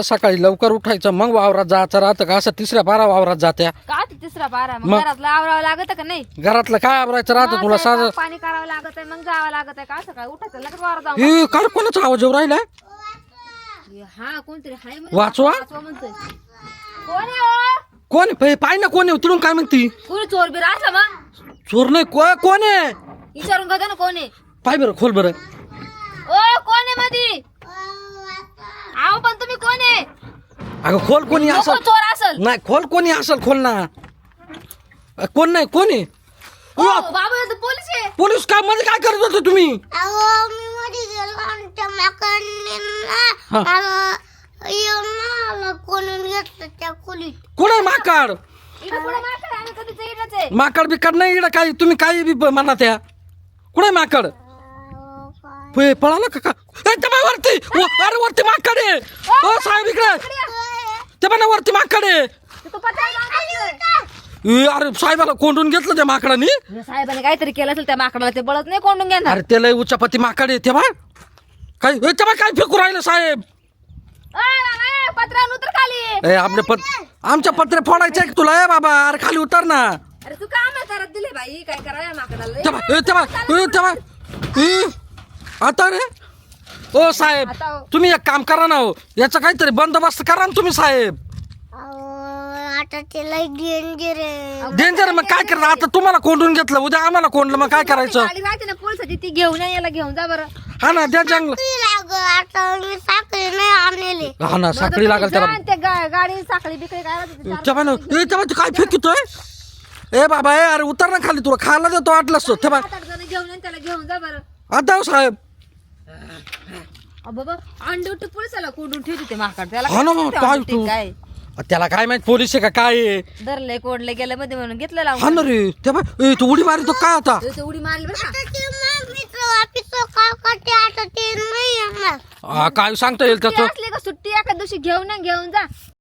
सकाळी लवकर उठायचं मग वावरात जायचं राहतं का असं तिसऱ्या बारा वावरात जात्या का ते तिसरा बारा मग घरातलं आवरावं लागत का नाही घरातलं काय आवरायचं राहतं तुला साधं पाणी करावं लागत आहे मग जावं लागत आहे का सकाळी उठायचं लगेच वावर जाऊ हे काय कोणाचा आवाज येऊ राहिला हा कोणतरी हाय वाचवा म्हणतोय कोण आहे हो? कोण पाय ना कोण आहे तिकडून काय म्हणती कोणी चोर बिर असला मग चोर नाही कोण आहे विचारून का ना कोण आहे पाय बरं खोल बरं ओ कोण आहे मधी आहो पण तुम्ही कोण आहे अगं खोल कोणी नको असल चोर असल नाही खोल कोणी असल खोल ना कोण नाही कोण आहे ओ, बाबा हे तर पोलीस आहे पोलीस काय मध्ये काय करत होते तुम्ही अहो मी मध्ये गेलो आणि त्या माकडने हा. ना येऊन मला कोणून घेतलं त्या खोलीत. कोण आहे माकड इकडे पुढे माकडे आम्ही कधीच इकडंच आहे माकड बिकड नाही इकडं काय तुम्ही काही बी म्हणा त्या कुठे माकड अहो, काय पळाला का ए, त्या बाई वरती अरे वरती माकड आहे ओ साहेब इकडे त्या बाई वरती माकड आहे तू पत्ता अरे साहेबाला कोंडून घेतलं त्या माकडानी साहेबाने काहीतरी केलं असेल त्या माकडाला ते बळत नाही कोंडून घेणार अरे त्याला उच्चापती माकड आहे तेव्हा काय तेव्हा काय फेकू राहिलं साहेब पत्रा उतर खाली ए आपले आमच्या पत्रे फोडायचे तुला ए बाबा अरे खाली उतर ना अरे तू काम आहे करत दिले बाई काय करावं माकडाला तेव्हा आता रे ओ साहेब आता तुम्ही एक काम करा ना हो याचा काहीतरी बंदोबस्त करा ना तुम्ही साहेब अहो, आता ते लय डेंजर आहे. डेंजर मग काय करणार आता तुम्हाला कोंडून घेतलं उद्या आम्हाला कोंडलं मग काय करायचं गाडी राहते ना पोलिसाची ती घेऊन या याला घेऊन जा बरं हा ना द्या चांगलं तुला गं, आता मी साखळी नाही आणलेली. हा ना साखळी लागल त्याला जा आणि ते गाडी साखळी बिकळी काय राहते ते चार- तेव्हा तू काय फेकितोय ए बाबा ए अरे उतर ना खाली तुला खायला देतो वाटलंस तो तेव्हा सात-आठ जण घेऊन या आणि त्याला घेऊन जा बरं आता हो साहेब बाबा अंडवट पोलिसाला कोंडून ठेवते ते माकड त्याला हा ना काय मग माहिती काय तू काय त्याला काय माहित पोलीस आहे का काय आहे? धरले कोंडले गेले मध्ये म्हणून घेतलं हा लावून ना रे तेव्हा ए, तू उडी मारी तो काय आता ते उडी मारली बरं का आता ते मम्मीचं वापिसं काय करते, आता ते नाही येणार. काय सांगता येईल सुट्टी त्याचं असली का सुट्टी एका दिवशी घेऊन या, घेऊन जा